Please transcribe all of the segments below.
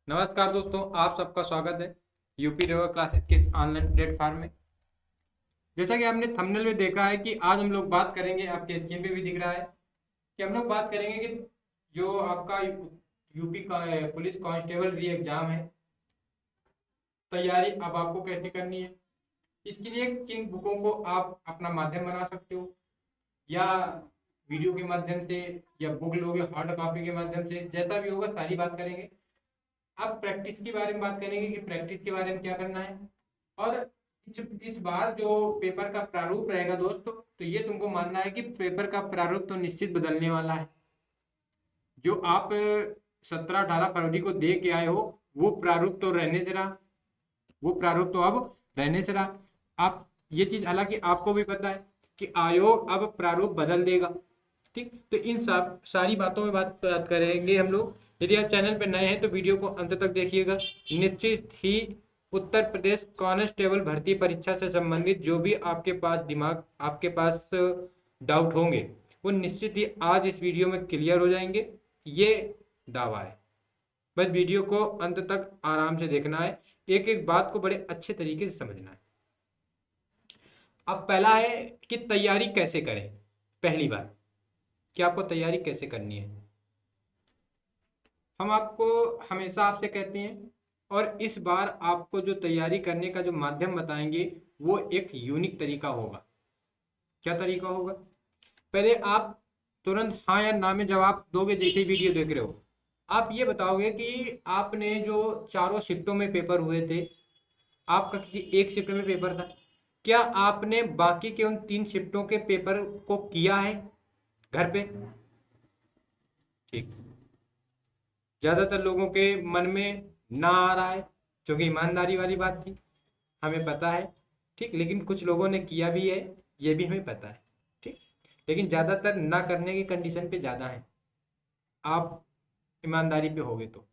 नमस्कार दोस्तों, आप सबका स्वागत है यूपी रेवा क्लासेस के इस ऑनलाइन प्लेटफॉर्म में। जैसा कि आपने थंबनेल में देखा है कि आज हम लोग बात करेंगे, आपके स्क्रीन पे भी दिख रहा है कि हम लोग बात करेंगे कि जो आपका यूपी का पुलिस कांस्टेबल री एग्जाम है, तैयारी अब आपको कैसे करनी है। इसके लिए किन बुकों को आप अपना माध्यम बना सकते हो, या वीडियो के माध्यम से, या बुक लोगे हार्ड कॉपी के माध्यम से, जैसा भी होगा सारी बात करेंगे। अब प्रैक्टिस के बारे में बात करेंगे कि प्रैक्टिस के बारे में क्या करना है। और इस बार जो पेपर का प्रारूप रहेगा दोस्तों, तो ये तुमको मानना है कि पेपर का प्रारूप तो निश्चित बदलने वाला है। जो आप 17-18 फरवरी को दे के आए हो, वो प्रारूप तो रहने से रहा, वो प्रारूप तो अब रहने से रहा। आप ये चीज हालांकि आपको भी पता है कि आयोग अब प्रारूप बदल देगा। ठीक, तो इन सब सारी बातों में बात करेंगे हम लोग। यदि आप चैनल पर नए हैं तो वीडियो को अंत तक देखिएगा। निश्चित ही उत्तर प्रदेश कांस्टेबल भर्ती परीक्षा से संबंधित जो भी आपके पास डाउट होंगे, वो निश्चित ही आज इस वीडियो में क्लियर हो जाएंगे। ये दावा है। बस वीडियो को अंत तक आराम से देखना है, एक एक बात को बड़े अच्छे तरीके से समझना है। अब पहला है कि तैयारी कैसे करें। पहली बात कि आपको तैयारी कैसे करनी है। हम आपको हमेशा आपसे कहते हैं, और इस बार आपको जो तैयारी करने का जो माध्यम बताएंगे वो एक यूनिक तरीका होगा। क्या तरीका होगा? पहले आप तुरंत हाँ या ना में जवाब दोगे। जैसे ही वीडियो देख रहे हो, आप ये बताओगे कि आपने जो चारों शिफ्टों में पेपर हुए थे, आपका किसी एक शिफ्ट में पेपर था, क्या आपने बाकी के उन 3 शिफ्टों के पेपर को किया है घर पे? ठीक, ज्यादातर लोगों के मन में ना आ रहा है, क्योंकि ईमानदारी वाली बात थी, हमें पता है। ठीक, लेकिन कुछ लोगों ने किया भी है, ये भी हमें पता है। ठीक, लेकिन ज्यादातर ना करने की कंडीशन पे ज्यादा है। आप ईमानदारी पे होगे तो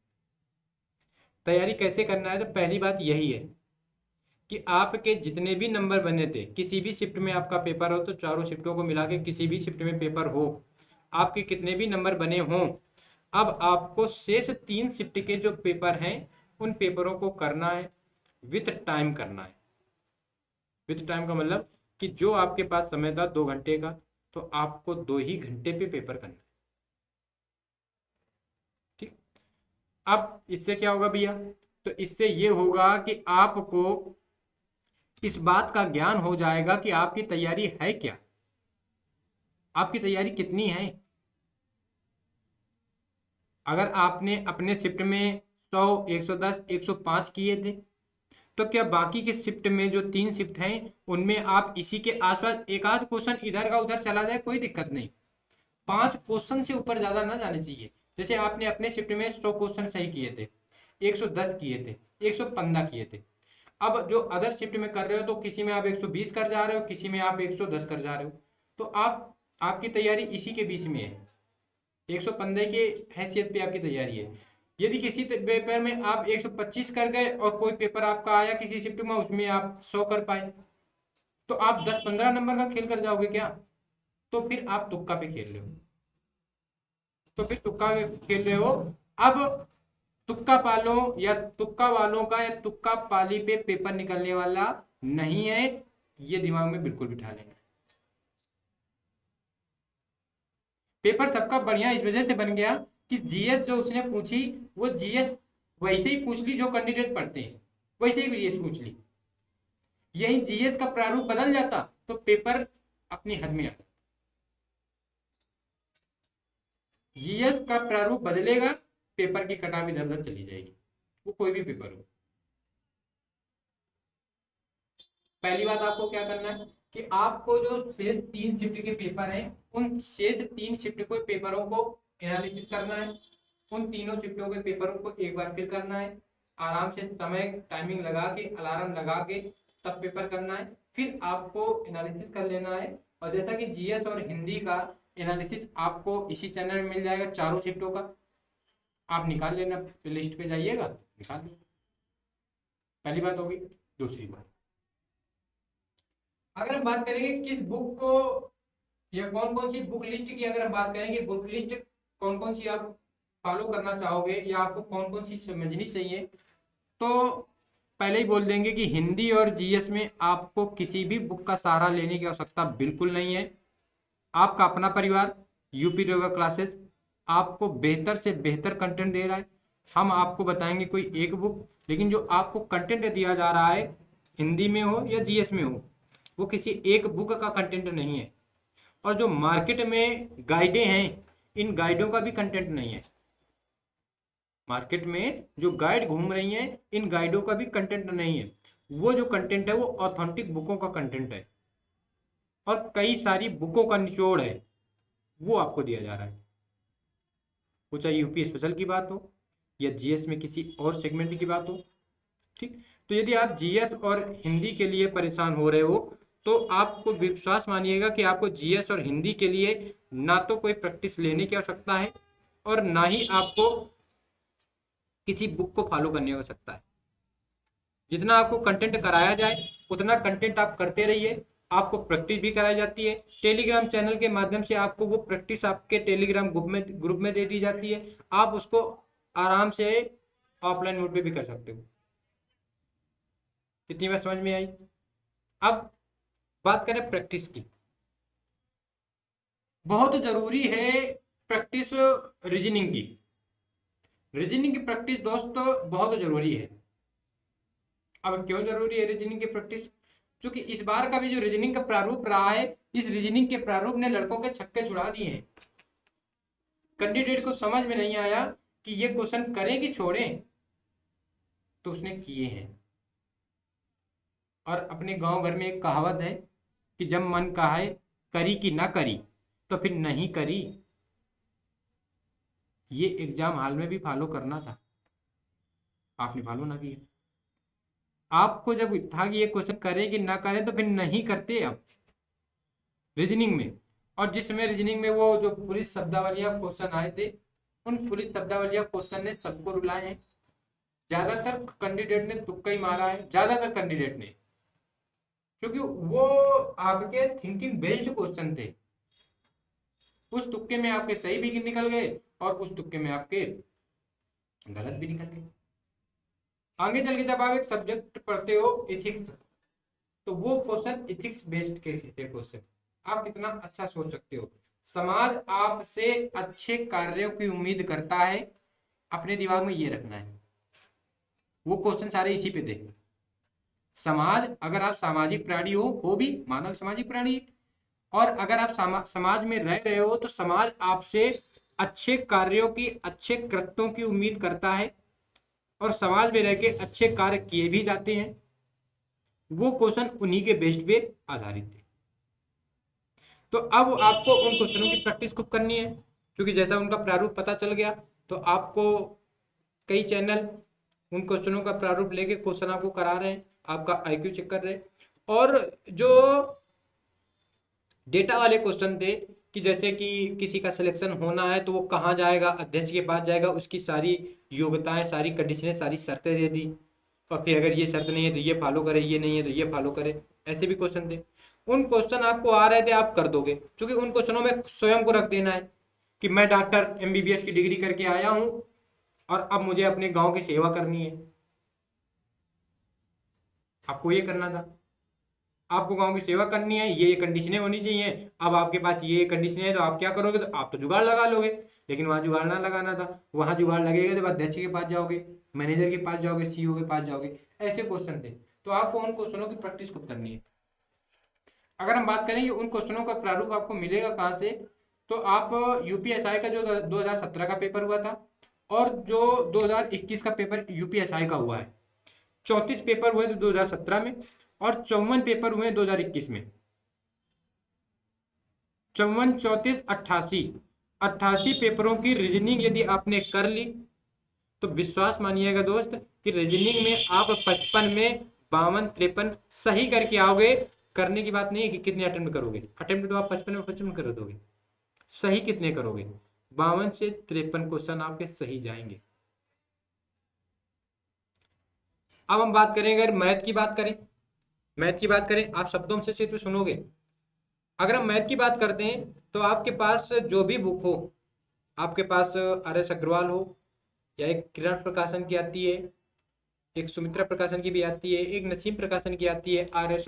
तैयारी कैसे करना है, तो पहली बात यही है कि आपके जितने भी नंबर बने थे, किसी भी शिफ्ट में आपका पेपर हो, तो चारों शिफ्टों को मिला के किसी भी शिफ्ट में पेपर हो, आपके कितने भी नंबर बने हों, अब आपको शेष 3 शिफ्ट के जो पेपर हैं उन पेपरों को करना है, विथ टाइम करना है। विथ टाइम का मतलब कि जो आपके पास समय था 2 घंटे का, तो आपको 2 ही घंटे पे पेपर करना है। ठीक, अब इससे क्या होगा भैया? तो इससे ये होगा कि आपको इस बात का ज्ञान हो जाएगा कि आपकी तैयारी है क्या, आपकी तैयारी कितनी है। अगर आपने अपने शिफ्ट में 100, 110, 105 किए थे, तो क्या बाकी के शिफ्ट में जो 3 शिफ्ट हैं उनमें आप इसी के आसपास एक आध क्वेश्चन इधर का उधर चला जाए, कोई दिक्कत नहीं। 5 क्वेश्चन से ऊपर ज्यादा ना जाने चाहिए। जैसे आपने अपने शिफ्ट में 100 क्वेश्चन सही किए थे, 110 किए थे, 115 किए थे। अब जो अदर शिफ्ट में कर रहे हो, तो किसी में आप 120 कर जा रहे हो, किसी में आप 110 कर जा रहे हो, तो आपकी तैयारी इसी के बीच में है। 115 की हैसियत पे आपकी तैयारी है। यदि किसी पेपर में आप 125 कर गए और कोई पेपर आपका आया किसी शिफ्ट में, उसमें आप 100 कर पाए, तो आप 10-15 नंबर का खेल कर जाओगे क्या? तो फिर आप तुक्का पे खेल रहे हो। तो फिर तुक्का खेल रहे हो। अब तुक्का पालो या तुक्का वालों का या तुक्का पाली पे पेपर निकलने वाला नहीं है, ये दिमाग में बिल्कुल बिठा लेना। पेपर सबका बढ़िया इस वजह से बन गया कि जीएस जो उसने पूछी, वो जीएस वैसे ही पूछ ली जो कैंडिडेट पढ़ते हैं, वैसे ही जीएस पूछ ली। यही जीएस का प्रारूप बदल जाता तो पेपर अपनी हद में आता। जीएस का प्रारूप बदलेगा, पेपर की कटाव इधर उधर चली जाएगी, वो कोई भी पेपर हो। पहली बात आपको क्या करना है कि आपको जो शेष 3 शिफ्ट के पेपर हैं, उन शेष 3 शिफ्ट के पेपरों को एनालिसिस करना है। उन तीनों शिफ्टों के पेपरों को एक बार फिर करना है, आराम से समय टाइमिंग लगा के, अलार्म लगा के, तब पेपर करना है। फिर आपको एनालिसिस कर लेना है। और जैसा कि जीएस और हिंदी का एनालिसिस आपको इसी चैनल में मिल जाएगा, चारों शिफ्टों का आप निकाल लेना, लिस्ट पे जाइएगा, निकाल लेना। पहली बात होगी। दूसरी बात, अगर हम बात करेंगे किस बुक को या कौन कौन सी बुक लिस्ट की, अगर हम बात करेंगे बुक लिस्ट कौन कौन सी आप फॉलो करना चाहोगे या आपको कौन कौन सी समझनी चाहिए, तो पहले ही बोल देंगे कि हिंदी और जीएस में आपको किसी भी बुक का सहारा लेने की आवश्यकता बिल्कुल नहीं है। आपका अपना परिवार यूपी योगा क्लासेस आपको बेहतर से बेहतर कंटेंट दे रहा है। हम आपको बताएंगे कोई एक बुक, लेकिन जो आपको कंटेंट दिया जा रहा है हिंदी में हो या जीएस में हो, वो किसी एक बुक का कंटेंट नहीं है। और जो मार्केट में गाइडें हैं, इन गाइडों का भी कंटेंट नहीं है। मार्केट में जो गाइड घूम रही हैं, इन गाइडों का भी कंटेंट नहीं है। वो जो कंटेंट है वो ऑथेंटिक बुकों का कंटेंट है और कई सारी बुकों का निचोड़ है, वो आपको दिया जा रहा है। वो चाहे यूपी स्पेशल की बात हो या जीएस में किसी और सेगमेंट की बात हो। ठीक, तो यदि आप जीएस और हिंदी के लिए परेशान हो रहे हो तो आपको विश्वास मानिएगा कि आपको जीएस और हिंदी के लिए ना तो कोई प्रैक्टिस लेने की आवश्यकता है और ना ही आपको किसी बुक को फॉलो करने की आवश्यकता है। जितना आपको कंटेंट कराया जाए उतना कंटेंट आप करते रहिए। आपको प्रैक्टिस भी कराई जाती है। टेलीग्राम चैनल के माध्यम से आपको वो प्रैक्टिस आपके टेलीग्राम ग्रुप में दे दी जाती है। आप उसको आराम से ऑफलाइन मोड पे भी कर सकते हो। इतनी बात समझ में आई। अब बात करें प्रैक्टिस की। बहुत जरूरी है प्रैक्टिस रीजनिंग की। रीजनिंग की प्रैक्टिस दोस्तों बहुत जरूरी है। अब क्यों जरूरी है रीजनिंग की प्रैक्टिस? क्योंकि इस बार का भी जो रीजनिंग का प्रारूप रहा है, इस रीजनिंग के प्रारूप ने लड़कों के छक्के छुड़ा दिए हैं। कैंडिडेट को समझ में नहीं आया कि ये क्वेश्चन करें कि छोड़ें, तो उसने किए हैं। और अपने गांव घर में एक कहावत है कि जब मन कहे करी कि ना करी तो फिर नहीं करी। ये एग्जाम हाल में भी फॉलो करना था, आपने फॉलो ना किया। आपको जब था कि ये क्वेश्चन करें कि ना करें तो फिर नहीं करते आप रीजनिंग में। और जिसमें रीजनिंग में वो जो पुलिस शब्दावलियां क्वेश्चन आए थे, उन पुलिस शब्दावलियां क्वेश्चन ने सबको रुलाए हैं। ज्यादातर कैंडिडेट ने तुक्का ही मारा है, ज्यादातर कैंडिडेट ने, क्योंकि वो आपके थिंकिंग बेस्ड क्वेश्चन थे। उस तुक्के में आपके सही भी निकल गए और उस तुक्के में आपके गलत भी निकल गए। आगे चल के जब आप एक सब्जेक्ट पढ़ते हो इथिक्स, तो वो क्वेश्चन इथिक्स बेस्ड के थे क्वेश्चन। आप कितना अच्छा सोच सकते हो। समाज आपसे अच्छे कार्यों की उम्मीद करता है, अपने दिमाग में ये रखना है। वो क्वेश्चन सारे इसी पे थे। समाज, अगर आप सामाजिक प्राणी हो भी, मानव सामाजिक प्राणी, और अगर आप समाज में रह रहे हो तो समाज आपसे अच्छे कार्यों की, अच्छे कृत्यों की उम्मीद करता है और समाज में रह के अच्छे कार्य किए भी जाते हैं। वो क्वेश्चन उन्हीं के बेस्ड पे आधारित थे। तो अब आपको उन क्वेश्चनों की प्रैक्टिस खूब करनी है, क्योंकि जैसा उनका प्रारूप पता चल गया तो आपको कई चैनल उन क्वेश्चनों का प्रारूप लेके क्वेश्चन आपको करा रहे हैं, आपका आईक्यू चेक कर रहे हैं। और जो डेटा वाले क्वेश्चन थे कि जैसे कि किसी का सिलेक्शन होना है तो वो कहाँ जाएगा, अध्यक्ष के पास जाएगा, उसकी सारी योग्यताएं, सारी कंडीशनें, सारी शर्तें दे दी, और फिर अगर ये शर्त नहीं है तो ये फॉलो करे, ये नहीं है तो ये फॉलो करे। ऐसे भी क्वेश्चन थे। उन क्वेश्चन आपको आ रहे थे, आप कर दोगे, क्योंकि उन क्वेश्चनों में स्वयं को रख देना है कि मैं डॉक्टर एमबीबीएस की डिग्री करके आया हूं और अब मुझे अपने गांव की सेवा करनी है। आपको ये करना था, आपको गांव की सेवा करनी है, ये कंडीशनें होनी चाहिए। अब आपके पास ये कंडीशनें है तो आप क्या करोगे? तो आप तो जुगाड़ लगा लोगे, लेकिन वहां जुगाड़ ना लगाना था। वहां जुगाड़ लगेगा जब अध्यक्ष के पास जाओगे, मैनेजर के पास जाओगे, सीईओ के पास जाओगे। ऐसे क्वेश्चन थे। तो आपको उन क्वेश्चनों की प्रैक्टिस खूब करनी है। अगर हम बात करें उन क्वेश्चनों का प्रारूप आपको मिलेगा कहाँ से, तो आप यूपीएसआई का जो 2017 का पेपर हुआ था और जो 2021 का पेपर यूपीएसआई का हुआ है, 34 पेपर हुए थे 2017 में और 54 पेपर हुए 2021 में। 54, 34, 88, 88 पेपरों की रीजनिंग यदि आपने कर ली तो विश्वास मानिएगा दोस्त कि रीजनिंग में आप 55 में 52, 53 सही करके आओगे। करने की बात नहीं है कि कितने अटेम्प्ट करोगे, अटेम्प्ट तो आप 55 में 55 कर दोगे। सही कितने करोगे? 52 से 53 क्वेश्चन आपके सही जाएंगे। अब हम बात करें, अगर मैथ की बात करें, मैथ की बात करें, आप शब्दों से सिर्फ सुनोगे। अगर हम मैथ की बात करते हैं तो आपके पास जो भी बुक हो, आपके पास RS अग्रवाल हो, या एक किरण प्रकाशन की आती है, एक सुमित्रा प्रकाशन की भी आती है, एक नसीम प्रकाशन की आती है, RS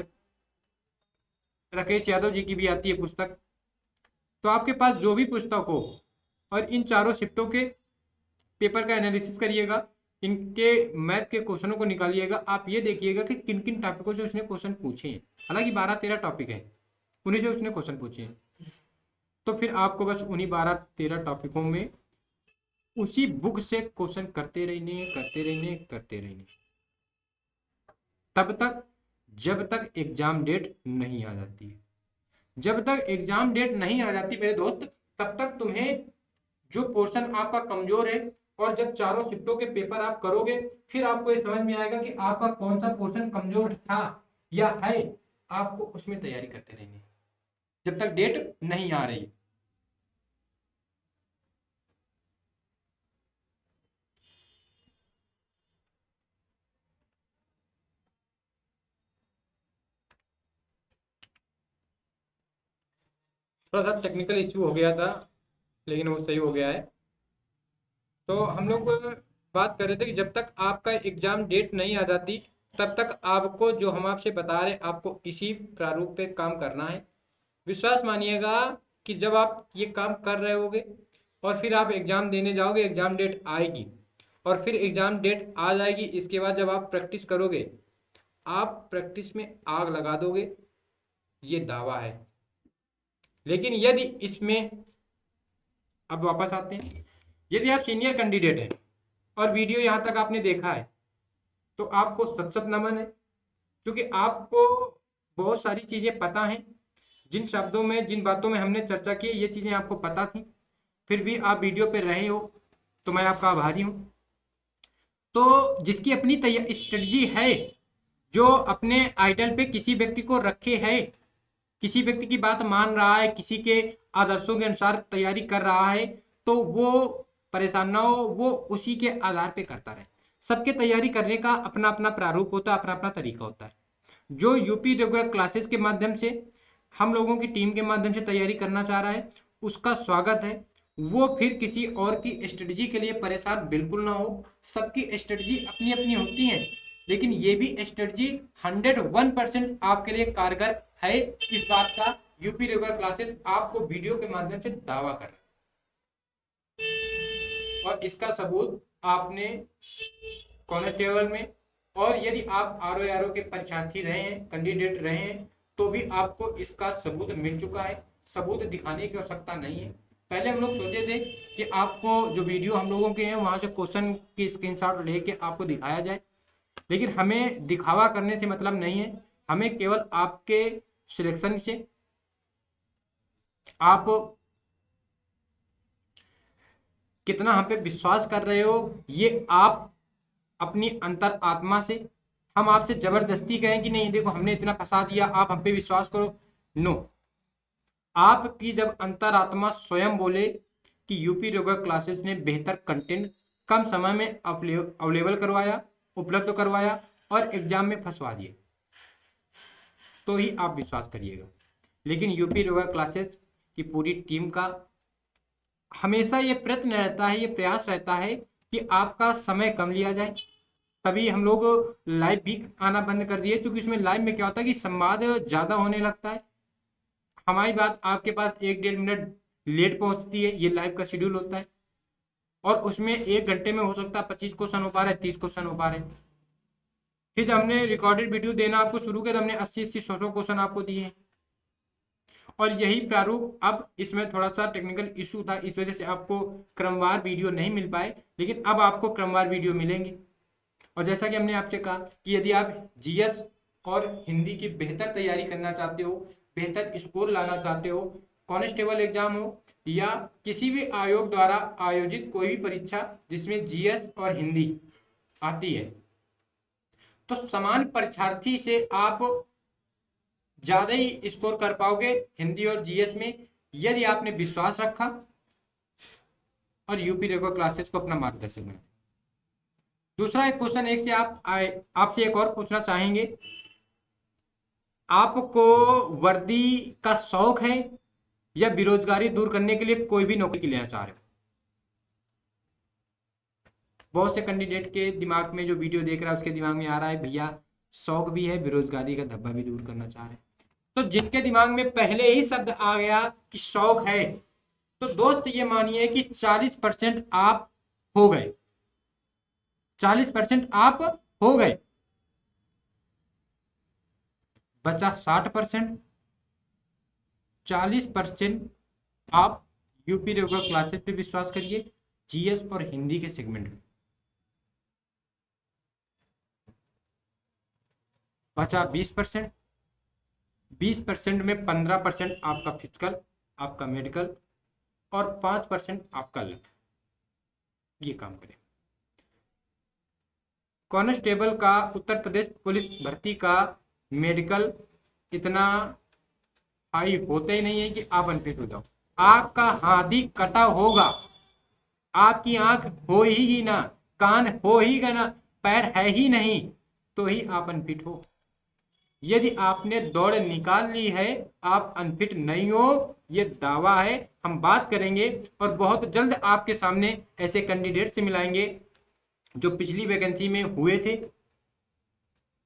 राकेश यादव जी की भी आती है पुस्तक। तो आपके पास जो भी पुस्तक हो, और इन चारों शिफ्टों के पेपर का एनालिसिस करिएगा, इनके मैथ के क्वेश्चनों को निकालिएगा। आप ये देखिएगा कि किन किन टॉपिकों से उसने क्वेश्चन पूछे हैं। हालांकि 12-13 टॉपिक है, उन्हीं से उसने क्वेश्चन पूछे हैं। तो फिर आपको बस उन्हीं 12-13 टॉपिकों में उसी बुक से क्वेश्चन करते रहने करते रहने करते रहने, तब तक जब तक एग्जाम डेट नहीं आ जाती। जब तक एग्जाम डेट नहीं आ जाती मेरे दोस्त, तब तक तुम्हें जो पोर्शन आपका कमजोर है, और जब चारों शिफ्टों के पेपर आप करोगे, फिर आपको ये समझ में आएगा कि आपका कौन सा पोर्शन कमजोर था या है। आपको उसमें तैयारी करते रहनी जब तक डेट नहीं आ रही। थोड़ा सा टेक्निकल इश्यू हो गया था, लेकिन वो सही हो गया है। तो हम लोग बात कर रहे थे कि जब तक आपका एग्जाम डेट नहीं आ जाती, तब तक आपको जो हम आपसे बता रहे हैं, आपको इसी प्रारूप पे काम करना है। विश्वास मानिएगा कि जब आप ये काम कर रहे होगे और फिर आप एग्जाम देने जाओगे, एग्जाम डेट आएगी और फिर एग्जाम डेट आ जाएगी, इसके बाद जब आप प्रैक्टिस करोगे, आप प्रैक्टिस में आग लगा दोगे, ये दावा है। लेकिन यदि इसमें, अब वापस आते हैं, यदि आप सीनियर कैंडिडेट हैं और वीडियो यहाँ तक आपने देखा है, तो आपको सत सत नमन है, क्योंकि आपको बहुत सारी चीज़ें पता हैं। जिन शब्दों में, जिन बातों में हमने चर्चा की, ये चीज़ें आपको पता थी, फिर भी आप वीडियो पे रहे हो, तो मैं आपका आभारी हूँ। तो जिसकी अपनी स्ट्रेटजी है, जो अपने आइडल पे किसी व्यक्ति को रखे है, किसी व्यक्ति की बात मान रहा है, किसी के आदर्शों के अनुसार तैयारी कर रहा है, तो वो परेशान ना हो, वो उसी के आधार पे करता रहे। सबके तैयारी करने का अपना अपना प्रारूप होता है, अपना अपना तरीका होता है। जो यूपी रेगुलर क्लासेस के माध्यम से, हम लोगों की टीम के माध्यम से तैयारी करना चाह रहा है, उसका स्वागत है। वो फिर किसी और की स्ट्रेटजी के लिए परेशान बिल्कुल ना हो। सबकी स्ट्रेटजी अपनी अपनी होती है, लेकिन ये भी स्ट्रेटजी 101% आपके लिए कारगर है। इस बात का यूपी रेगुलर क्लासेस आपको वीडियो के माध्यम से दावा कर रहा है, और इसका सबूत आपने कांस्टेबल में, और यदि आप RO के परीक्षार्थी रहे हैं, कैंडिडेट रहे हैं, तो भी आपको इसका सबूत मिल चुका है। सबूत दिखाने की आवश्यकता नहीं है। पहले हम लोग सोचे थे कि आपको जो वीडियो हम लोगों के हैं वहां से क्वेश्चन की स्क्रीनशॉट लेके आपको दिखाया जाए, लेकिन हमें दिखावा करने से मतलब नहीं है। हमें केवल आपके सिलेक्शन से, आप कितना हम पे विश्वास कर रहे हो, ये आप अपनी अंतर आत्मा से, हम आपसे जबरदस्ती कहें कि नहीं देखो हमने इतना फंसा दिया, आप हम पे विश्वास करो, नो। आपकी जब अंतरात्मा स्वयं बोले कि यूपी रेगुलर क्लासेस ने बेहतर कंटेंट कम समय में अवेलेबल करवाया, उपलब्ध करवाया और एग्जाम में फंसवा दिए, तो ही आप विश्वास करिएगा। लेकिन यूपी रेगुलर क्लासेस की पूरी टीम का हमेशा ये प्रयत्न रहता है, ये प्रयास रहता है कि आपका समय कम लिया जाए। तभी हम लोग लाइव भी आना बंद कर दिए, क्योंकि इसमें लाइव में क्या होता है कि संवाद ज़्यादा होने लगता है। हमारी बात आपके पास 1-1.5 मिनट लेट पहुंचती है, ये लाइव का शेड्यूल होता है, और उसमें 1 घंटे में हो सकता है 25 क्वेश्चन हो पा रहे, 30 क्वेश्चन हो पा रहे। फिर जब हमने रिकॉर्डेड वीडियो देना आपको शुरू किया, तो हमने 80-80, 100-100 क्वेश्चन आपको दिए। और यही प्रारूप, अब इसमें थोड़ा सा टेक्निकल इशू था, इस वजह से आपको क्रमवार वीडियो नहीं मिल पाए, लेकिन अब आपको क्रमवार वीडियो मिलेंगे। और जैसा कि हमने आपसे कहा कि यदि आप GS और हिंदी की बेहतर तैयारी करना चाहते हो, बेहतर स्कोर लाना चाहते हो, कांस्टेबल एग्जाम हो या किसी भी आयोग द्वारा आयोजित कोई भी परीक्षा जिसमें GS और हिंदी आती है, तो समान परीक्षार्थी से आप ज्यादा ही स्कोर कर पाओगे हिंदी और GS में, यदि आपने विश्वास रखा और यूपी रेगुलर क्लासेस को अपना मार्गदर्शक बनाया। दूसरा एक क्वेश्चन एक से आपसे एक और पूछना चाहेंगे, आपको वर्दी का शौक है या बेरोजगारी दूर करने के लिए कोई भी नौकरी लेना चाह रहे हो? बहुत से कैंडिडेट के दिमाग में, जो वीडियो देख रहा है उसके दिमाग में आ रहा है भैया शौक भी है, बेरोजगारी का धब्बा भी दूर करना चाह रहे हैं। तो जिनके दिमाग में पहले ही शब्द आ गया कि शौक है, तो दोस्त ये मानिए कि 40% आप हो गए, 40% आप हो गए, बचा 60%। 40% आप यूपी रेगुलर क्लासेस पे विश्वास करिए, जीएस और हिंदी के सेगमेंट में। बचा 20%। 20% में 15% आपका फिजिकल, आपका मेडिकल और 5% आपका लक। ये काम करें। कांस्टेबल का, उत्तर प्रदेश पुलिस भर्ती का मेडिकल इतना हाई होते ही नहीं है कि आप अनफिट हो जाओ। आपका हाथ ही कटा होगा, आपकी आंख हो ही ना, कान हो ही ना, पैर है ही नहीं, तो ही आप अनफिट हो। यदि आपने दौड़ निकाल ली है, आप अनफिट नहीं हो, ये दावा है। हम बात करेंगे और बहुत जल्द आपके सामने ऐसे कैंडिडेट से मिलाएंगे जो पिछली वैकेंसी में हुए थे।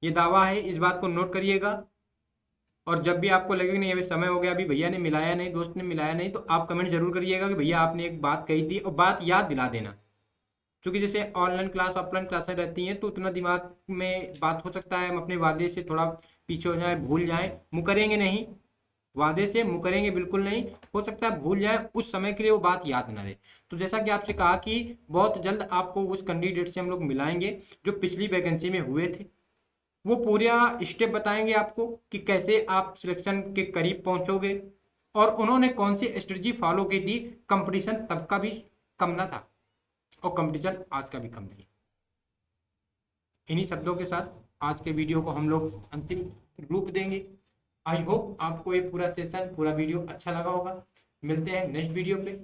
ये दावा है, इस बात को नोट करिएगा। और जब भी आपको लगे कि नहीं अभी समय हो गया, अभी भैया ने मिलाया नहीं, दोस्त ने मिलाया नहीं, तो आप कमेंट जरूर करिएगा कि भैया आपने एक बात कही थी, और बात याद दिला देना। क्योंकि जैसे ऑनलाइन क्लास ऑफलाइन क्लासें रहती हैं तो उतना दिमाग में बात हो सकता है हम अपने वादे से थोड़ा पीछे हो जाए, भूल जाए, मुकरेंगे नहीं, वादे से मुकरेंगे बिल्कुल नहीं, हो सकता है भूल जाए, उस समय के लिए वो बात याद ना रहे। तो जैसा कि आपसे कहा कि बहुत जल्द आपको उस कैंडिडेट से हम लोग मिलाएंगे जो पिछली वैकेंसी में हुए थे। वो पूरा स्टेप बताएंगे आपको कि कैसे आप सिलेक्शन के करीब पहुंचोगे, और उन्होंने कौन सी स्ट्रेटजी फॉलो की थी। कंपटीशन तब का भी कम ना था और कंपटीशन आज का भी कम नहीं। इन्हीं शब्दों के साथ आज के वीडियो को हम लोग अंतिम रूप देंगे। आई होप आपको ये पूरा सेशन, पूरा वीडियो अच्छा लगा होगा। मिलते हैं नेक्स्ट वीडियो पे।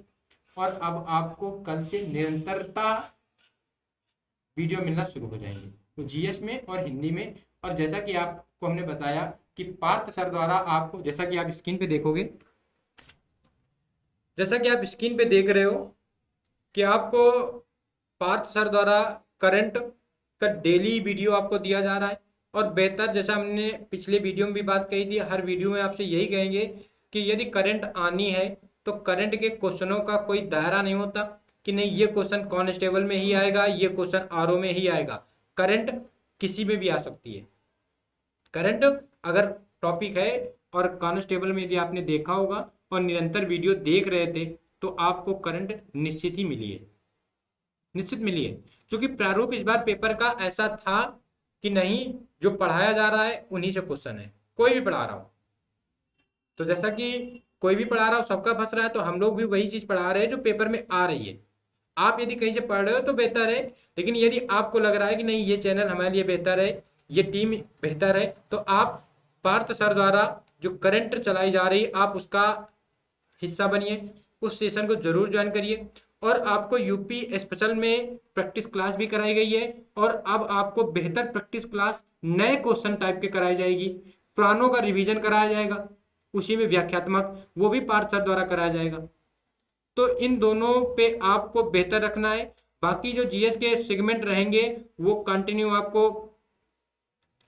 और अब आपको कल से निरंतरता वीडियो मिलना शुरू हो जाएंगे, तो जीएस में और हिंदी में। और जैसा कि आपको हमने बताया कि पार्थ सर द्वारा आपको, जैसा कि आप स्क्रीन पे देखोगे, जैसा कि आप स्क्रीन पे देख रहे हो कि आपको पार्थ सर द्वारा करंट का डेली वीडियो आपको दिया जा रहा है। और बेहतर, जैसा हमने पिछले वीडियो में भी बात कही थी, हर वीडियो में आपसे यही कहेंगे कि यदि करंट आनी है तो करंट के क्वेश्चनों का कोई दायरा नहीं होता कि नहीं ये क्वेश्चन कांस्टेबल में ही आएगा, ये क्वेश्चन आरओ में ही आएगा। करंट किसी में भी आ सकती है। करंट अगर टॉपिक है, और कांस्टेबल में यदि आपने देखा होगा और निरंतर वीडियो देख रहे थे, तो आपको करंट निश्चित ही मिली है, निश्चित मिली है। क्योंकि प्रारूप इस बार पेपर का ऐसा था कि नहीं, जो पढ़ाया जा रहा है उन्हीं से क्वेश्चन है, कोई भी पढ़ा रहा हो। तो जैसा कि कोई भी पढ़ा रहा हो, सबका फंस रहा है, तो हम लोग भी वही चीज पढ़ा रहे हैं जो पेपर में आ रही है। आप यदि कहीं से पढ़ रहे हो तो बेहतर है, लेकिन यदि आपको लग रहा है कि नहीं ये चैनल हमारे लिए बेहतर है, ये टीम बेहतर है, तो आप पार्थ सर द्वारा जो करंट चलाई जा रही, आप उसका हिस्सा बनिए, उस सेशन को जरूर ज्वाइन करिए। और आपको यूपी स्पेशल में प्रैक्टिस क्लास भी कराई गई है, और अब आपको बेहतर प्रैक्टिस क्लास नए क्वेश्चन टाइप के कराई जाएगी, पुरानों का रिवीजन कराया जाएगा, उसी में व्याख्यात्मक वो भी पार्थ सर द्वारा कराया जाएगा। तो इन दोनों पे आपको बेहतर रखना है। बाकी जो जीएस के सेगमेंट रहेंगे वो कंटिन्यू आपको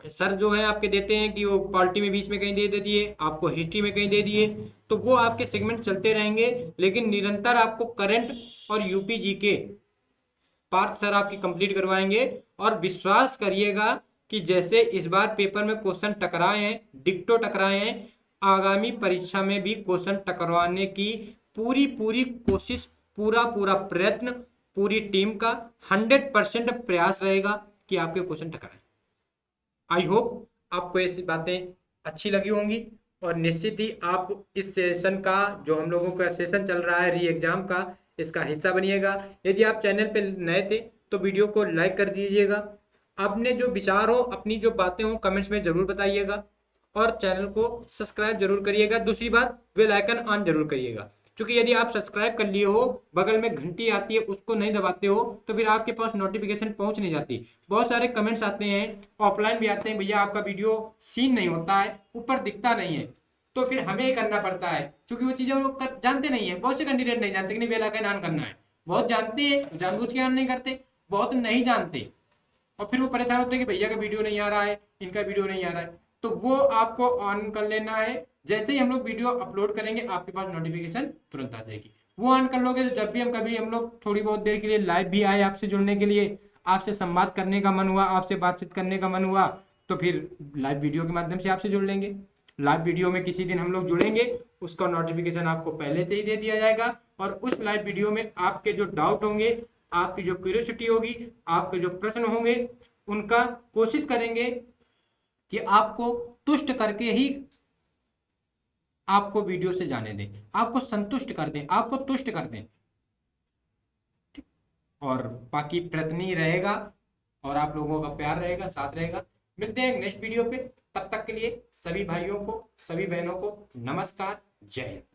सर जो है आपके देते हैं कि वो पॉलिटी में बीच में कहीं दे दिए, आपको हिस्ट्री में कहीं दे दिए, तो वो आपके सेगमेंट चलते रहेंगे। लेकिन निरंतर आपको करंट और यूपी जीके पार्ट सर आपकी कंप्लीट करवाएंगे। और विश्वास करिएगा कि जैसे इस बार पेपर में क्वेश्चन टकराए हैं, डिक्टो टकराए हैं, आगामी परीक्षा में भी क्वेश्चन टकराने की पूरी पूरी कोशिश, पूरा पूरा प्रयत्न पूरी टीम का 100% प्रयास रहेगा कि आपके क्वेश्चन टकराए। आई होप आपको ऐसी बातें अच्छी लगी होंगी, और निश्चित ही आप इस सेशन का, जो हम लोगों का सेशन चल रहा है री एग्जाम का, इसका हिस्सा बनिएगा। यदि आप चैनल पे नए थे तो वीडियो को लाइक कर दीजिएगा, अपने जो विचार हो, अपनी जो बातें हो कमेंट्स में जरूर बताइएगा, और चैनल को सब्सक्राइब जरूर करिएगा। दूसरी बात, बेल आइकन ऑन जरूर करिएगा, क्योंकि यदि आप सब्सक्राइब कर लिए हो, बगल में घंटी आती है उसको नहीं दबाते हो, तो फिर आपके पास नोटिफिकेशन पहुंच नहीं जाती। बहुत सारे कमेंट्स आते हैं, ऑफलाइन भी आते हैं, भैया आपका वीडियो सीन नहीं होता है, ऊपर दिखता नहीं है, तो फिर हमें ही करना पड़ता है, क्योंकि वो चीजें वो जानते नहीं है। बहुत से कैंडिडेट नहीं जानते कि नहीं बेल आइकन ऑन करना है, बहुत जानते हैं, जानबूझ के ऑन नहीं करते। बहुत नहीं जानते और फिर वो परेशान होते हैं कि भैया का वीडियो नहीं आ रहा है, इनका वीडियो नहीं आ रहा है। तो वो आपको ऑन कर लेना है। जैसे ही हम लोग वीडियो अपलोड करेंगे आपके पास नोटिफिकेशन तुरंत आ जाएगी। वो ऑन कर लोगे तो जब भी हम कभी हम लोग थोड़ी बहुत देर के लिए लाइव भी आए आपसे जुड़ने के लिए, आपसे संवाद करने का मन हुआ, आपसे बातचीत करने का मन हुआ, तो फिर लाइव वीडियो के माध्यम से आपसे जुड़ लेंगे। लाइव वीडियो में किसी दिन हम लोग जुड़ेंगे, उसका नोटिफिकेशन आपको पहले से ही दे दिया जाएगा और उस लाइव वीडियो में आपके जो डाउट होंगे, आपकी जो क्यूरियोसिटी होगी, आपके जो प्रश्न होंगे, उनका कोशिश करेंगे कि आपको तुष्ट करके ही आपको वीडियो से जाने दें, आपको संतुष्ट कर दें, आपको तुष्ट कर दें। और बाकी प्रयत्न ही रहेगा और आप लोगों का प्यार रहेगा, साथ रहेगा। मिलते हैं नेक्स्ट वीडियो पे, तब तक के लिए सभी भाइयों को, सभी बहनों को नमस्कार, जय हिंद।